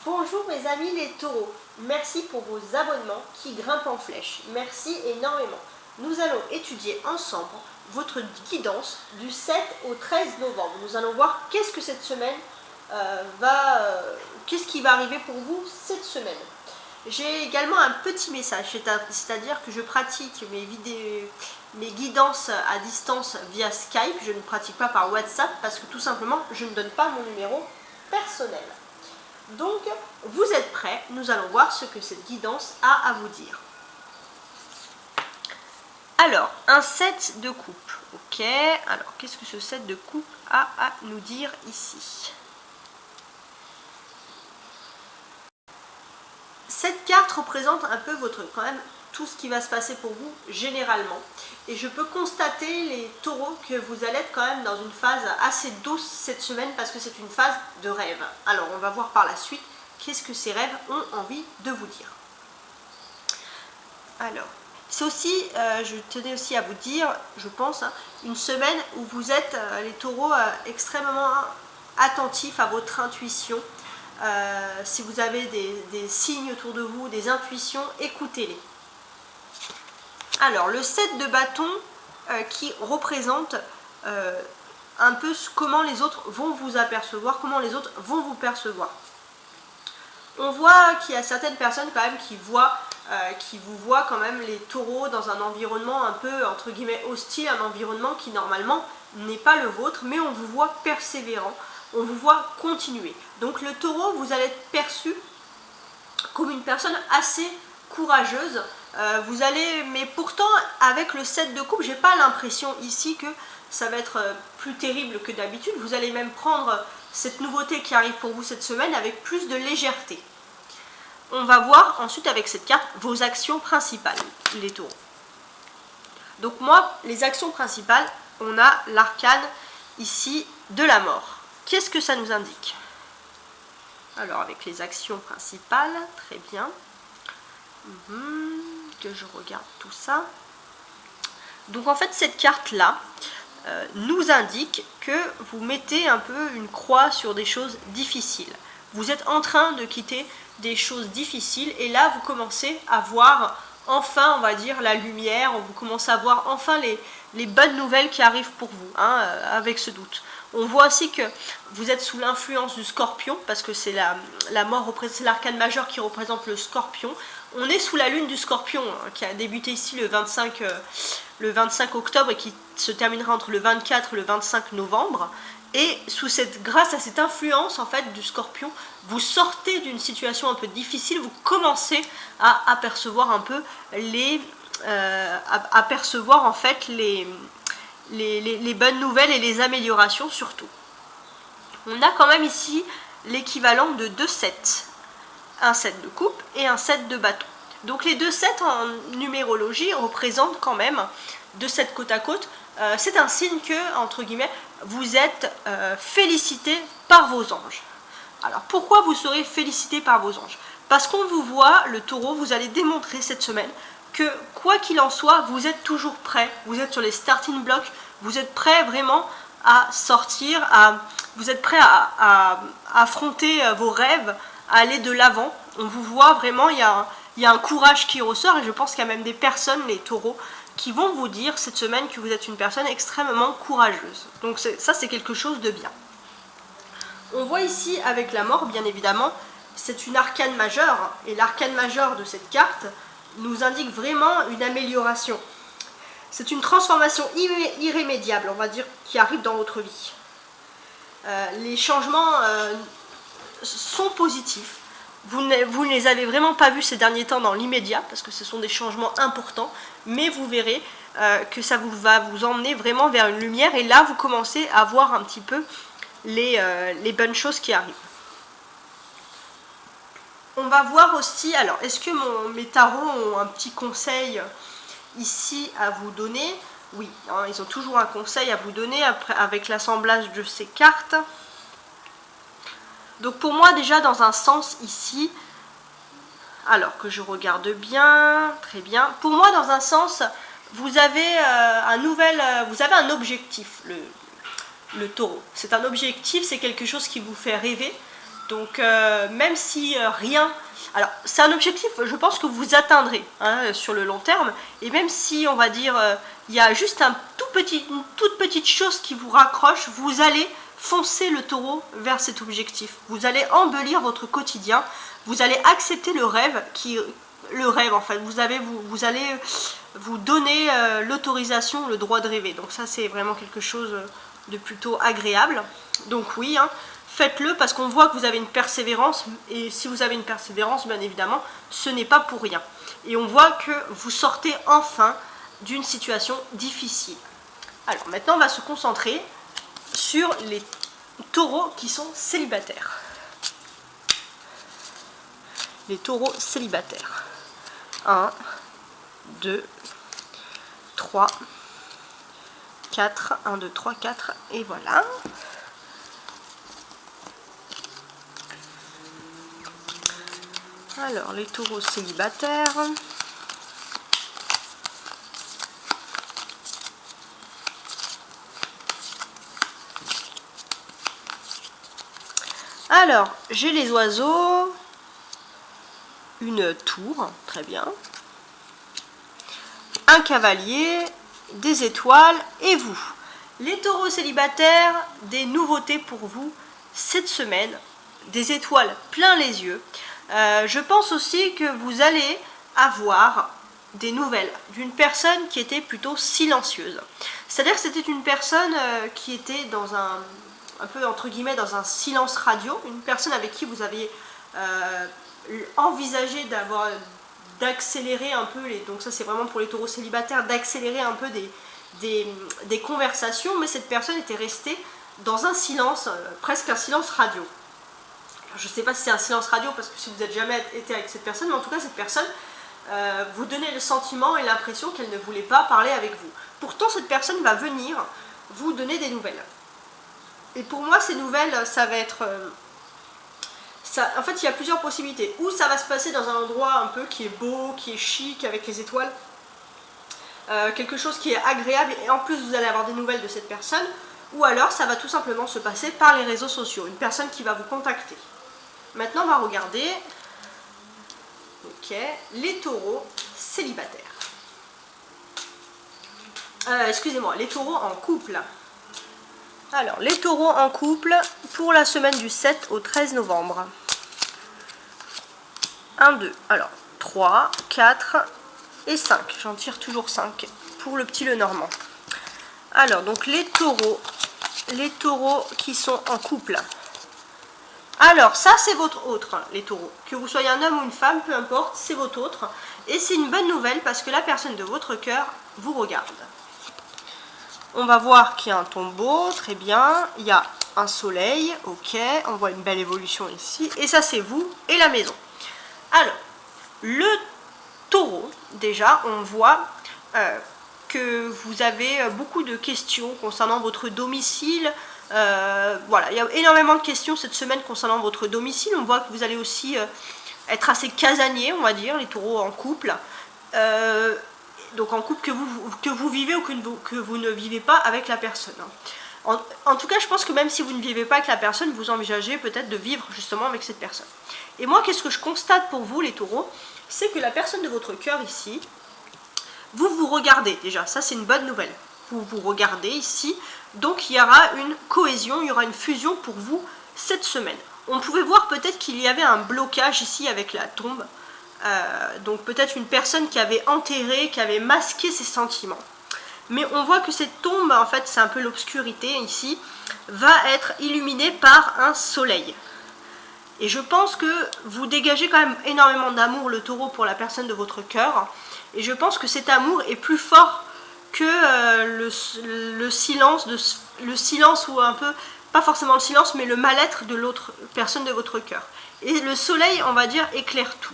Bonjour mes amis les taureaux, merci pour vos abonnements qui grimpent en flèche, merci énormément. Nous allons étudier ensemble votre guidance du 7 au 13 novembre. Nous allons voir qu'est-ce que cette semaine qu'est-ce qui va arriver pour vous cette semaine. J'ai également un petit message, c'est-à-dire que je pratique mes guidances à distance via Skype. Je ne pratique pas par WhatsApp parce que tout simplement je ne donne pas mon numéro personnel. Donc, vous êtes prêts? Nous allons voir ce que cette guidance a à vous dire. Alors, un 7 de coupe. Ok, alors qu'est-ce que ce 7 de coupe a à nous dire ici? Cette carte représente un peu quand même tout ce qui va se passer pour vous généralement. Et je peux constater, les taureaux, que vous allez être quand même dans une phase assez douce cette semaine parce que c'est une phase de rêve. Alors on va voir par la suite qu'est-ce que ces rêves ont envie de vous dire. Alors, c'est aussi, je tenais aussi à vous dire, je pense, une semaine où vous êtes, les taureaux, extrêmement attentifs à votre intuition. Si vous avez des signes autour de vous, des intuitions, écoutez-les. Alors, le 7 de bâton qui représente un peu comment les autres vont vous apercevoir, comment les autres vont vous percevoir. On voit qu'il y a certaines personnes quand même qui vous voient quand même les taureaux dans un environnement un peu entre guillemets hostile, un environnement qui normalement n'est pas le vôtre, mais on vous voit persévérant, on vous voit continuer. Donc le taureau, vous allez être perçu comme une personne assez courageuse. Mais pourtant avec le 7 de coupe, j'ai pas l'impression ici que ça va être plus terrible que d'habitude. Vous allez même prendre cette nouveauté qui arrive pour vous cette semaine avec plus de légèreté. On va voir ensuite avec cette carte vos actions principales, les taureaux. Donc moi, les actions principales, on a l'arcane ici de la mort. Qu'est-ce que ça nous indique? Alors avec les actions principales, très bien. Que je regarde tout ça. Donc en fait cette carte là nous indique que vous mettez un peu une croix sur des choses difficiles. Vous êtes en train de quitter des choses difficiles et là vous commencez à voir enfin, on va dire, la lumière, vous commencez à voir enfin les bonnes nouvelles qui arrivent pour vous, avec ce doute. On voit aussi que vous êtes sous l'influence du scorpion, parce que c'est la mort, c'est l'arcane majeur qui représente le scorpion. On est sous la lune du scorpion, qui a débuté ici le 25 octobre et qui se terminera entre le 24 et le 25 novembre. Et grâce à cette influence en fait du scorpion, vous sortez d'une situation un peu difficile, vous commencez à apercevoir un peu en fait les bonnes nouvelles et les améliorations surtout. On a quand même ici l'équivalent de 2 sets, un 7 de coupe et un 7 de bâton. Donc les 2 sets en numérologie représentent quand même 2 sets côte à côte. C'est un signe que, entre guillemets, vous êtes félicité par vos anges. Alors pourquoi vous serez félicité par vos anges? Parce qu'on vous voit, le taureau, vous allez démontrer cette semaine que quoi qu'il en soit, vous êtes toujours prêt, vous êtes sur les starting blocks, vous êtes prêt vraiment à sortir, vous êtes prêt à affronter vos rêves, à aller de l'avant. On vous voit vraiment, il y a un courage qui ressort et je pense qu'il y a même des personnes, les taureaux, qui vont vous dire cette semaine que vous êtes une personne extrêmement courageuse. Donc ça c'est quelque chose de bien. On voit ici avec la mort, bien évidemment, c'est une arcane majeure et l'arcane majeure de cette carte nous indique vraiment une amélioration. C'est une transformation irrémédiable, on va dire, qui arrive dans votre vie. Les changements sont positifs. Vous ne les avez vraiment pas vus ces derniers temps dans l'immédiat, parce que ce sont des changements importants, mais vous verrez que ça va vous emmener vraiment vers une lumière, et là vous commencez à voir un petit peu les bonnes choses qui arrivent. On va voir aussi, alors est-ce que mes tarots ont un petit conseil ici à vous donner? Oui, ils ont toujours un conseil à vous donner avec l'assemblage de ces cartes. Donc pour moi déjà dans un sens ici, alors que je regarde bien, très bien, pour moi dans un sens, vous avez un objectif, le taureau. C'est un objectif, c'est quelque chose qui vous fait rêver, Donc même si rien... Alors c'est un objectif, je pense que vous atteindrez hein, sur le long terme. Et même si on va dire, il y a juste une toute petite chose qui vous raccroche, vous allez foncer le taureau vers cet objectif. Vous allez embellir votre quotidien, vous allez accepter le rêve en fait. Vous allez vous donner l'autorisation, le droit de rêver. Donc ça c'est vraiment quelque chose de plutôt agréable. Donc oui, hein, faites-le parce qu'on voit que vous avez une persévérance. Et si vous avez une persévérance, bien évidemment, ce n'est pas pour rien. Et on voit que vous sortez enfin d'une situation difficile. Alors maintenant on va se concentrer sur les taureaux qui sont célibataires. Les taureaux célibataires. 1, 2, 3, 4, 1, 2, 3, 4, et voilà. Alors, les taureaux célibataires. Alors, j'ai les oiseaux, une tour, très bien, un cavalier, des étoiles et vous. Les taureaux célibataires, des nouveautés pour vous cette semaine, des étoiles plein les yeux. Je pense aussi que vous allez avoir des nouvelles d'une personne qui était plutôt silencieuse. C'est-à-dire que c'était une personne qui était dans un peu entre guillemets dans un silence radio, une personne avec qui vous aviez envisagé d'accélérer un peu, donc ça c'est vraiment pour les taureaux célibataires, d'accélérer un peu des conversations, mais cette personne était restée dans un silence, presque un silence radio. Alors, je ne sais pas si c'est un silence radio parce que si vous n'êtes jamais été avec cette personne, mais en tout cas cette personne vous donnait le sentiment et l'impression qu'elle ne voulait pas parler avec vous. Pourtant cette personne va venir vous donner des nouvelles. Et pour moi, ces nouvelles, ça va être... en fait, il y a plusieurs possibilités. Ou ça va se passer dans un endroit un peu qui est beau, qui est chic, avec les étoiles. Quelque chose qui est agréable, et en plus, vous allez avoir des nouvelles de cette personne. Ou alors, ça va tout simplement se passer par les réseaux sociaux. Une personne qui va vous contacter. Maintenant, on va regarder... Ok, les taureaux célibataires. Excusez-moi, les taureaux en couple. Alors, les taureaux en couple pour la semaine du 7 au 13 novembre. 1, 2, alors 3, 4 et 5. J'en tire toujours 5 pour le petit Lenormand. Alors, donc les taureaux qui sont en couple. Alors, ça c'est votre autre, les taureaux. Que vous soyez un homme ou une femme, peu importe, c'est votre autre. Et c'est une bonne nouvelle parce que la personne de votre cœur vous regarde. On va voir qu'il y a un tombeau, très bien. Il y a un soleil, ok. On voit une belle évolution ici. Et ça, c'est vous et la maison. Alors, le taureau, déjà, on voit que vous avez beaucoup de questions concernant votre domicile. Voilà, il y a énormément de questions cette semaine concernant votre domicile. On voit que vous allez aussi être assez casanier, on va dire, les taureaux en couple. Donc en couple que vous vivez ou que vous ne vivez pas avec la personne. En tout cas, je pense que même si vous ne vivez pas avec la personne, vous envisagez peut-être de vivre justement avec cette personne. Et moi, qu'est-ce que je constate pour vous, les taureaux? C'est que la personne de votre cœur ici, vous regardez déjà. Ça, c'est une bonne nouvelle. Vous vous regardez ici. Donc, il y aura une cohésion, il y aura une fusion pour vous cette semaine. On pouvait voir peut-être qu'il y avait un blocage ici avec la tombe. Donc peut-être une personne qui avait enterré, qui avait masqué ses sentiments. Mais on voit que cette tombe, en fait c'est un peu l'obscurité ici, va être illuminée par un soleil. Et je pense que vous dégagez quand même énormément d'amour, le taureau, pour la personne de votre cœur. Et je pense que cet amour est plus fort que le silence ou un peu, pas forcément le silence, mais le mal-être de l'autre personne de votre cœur. Et le soleil, on va dire, éclaire tout.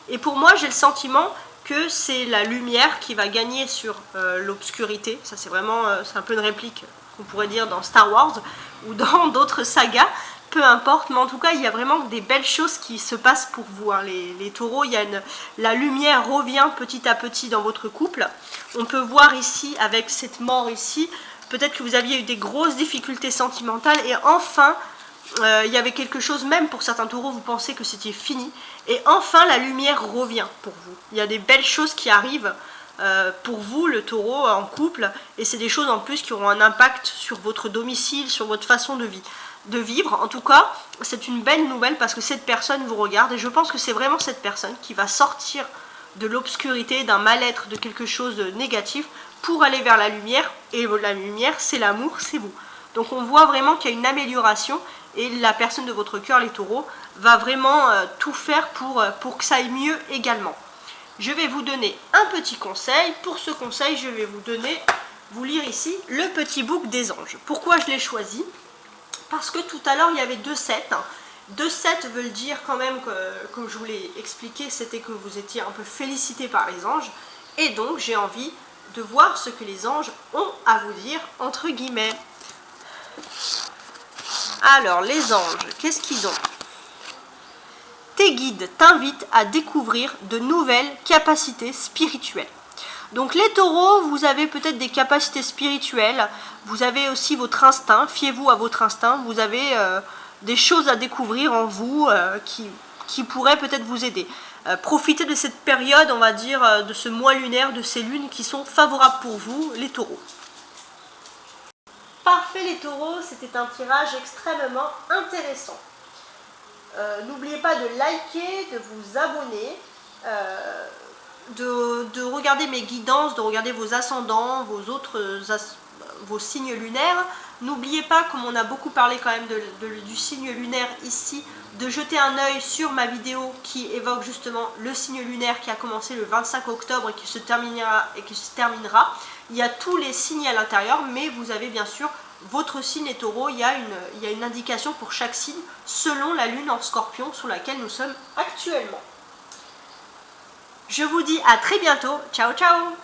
Et pour moi, j'ai le sentiment que c'est la lumière qui va gagner sur l'obscurité. Ça, c'est vraiment, c'est un peu une réplique qu'on pourrait dire dans Star Wars ou dans d'autres sagas. Peu importe, mais en tout cas, il y a vraiment des belles choses qui se passent pour vous. Hein. Les taureaux, la lumière revient petit à petit dans votre couple. On peut voir ici, avec cette mort ici, peut-être que vous aviez eu des grosses difficultés sentimentales et enfin, il y avait quelque chose, même pour certains taureaux, vous pensez que c'était fini. Et enfin, la lumière revient pour vous. Il y a des belles choses qui arrivent pour vous, le taureau, en couple. Et c'est des choses en plus qui auront un impact sur votre domicile, sur votre façon de vivre. En tout cas, c'est une belle nouvelle parce que cette personne vous regarde. Et je pense que c'est vraiment cette personne qui va sortir de l'obscurité, d'un mal-être, de quelque chose de négatif pour aller vers la lumière. Et la lumière, c'est l'amour, c'est vous. Donc on voit vraiment qu'il y a une amélioration et la personne de votre cœur, les taureaux, va vraiment tout faire pour que ça aille mieux également. Je vais vous donner un petit conseil. Pour ce conseil, je vais vous lire ici le petit book des anges. Pourquoi je l'ai choisi? Parce que tout à l'heure, il y avait 2-7. 2-7 veulent dire quand même, comme je vous l'ai expliqué, c'était que vous étiez un peu félicité par les anges. Et donc, j'ai envie de voir ce que les anges ont à vous dire, entre guillemets. Alors, les anges, qu'est-ce qu'ils ont? Tes guides t'invitent à découvrir de nouvelles capacités spirituelles. Donc les taureaux, vous avez peut-être des capacités spirituelles, vous avez aussi votre instinct, fiez-vous à votre instinct, vous avez des choses à découvrir en vous qui pourraient peut-être vous aider. Profitez de cette période, on va dire, de ce mois lunaire, de ces lunes qui sont favorables pour vous, les taureaux. Parfait les taureaux, c'était un tirage extrêmement intéressant. N'oubliez pas de liker, de vous abonner, de regarder mes guidances, de regarder vos ascendants, vos signes lunaires. N'oubliez pas, comme on a beaucoup parlé quand même du signe lunaire ici, de jeter un œil sur ma vidéo qui évoque justement le signe lunaire qui a commencé le 25 octobre et qui se terminera. Il y a tous les signes à l'intérieur, mais vous avez bien sûr votre signe les taureaux, il y a une indication pour chaque signe selon la lune en scorpion sur laquelle nous sommes actuellement. Je vous dis à très bientôt. Ciao ciao.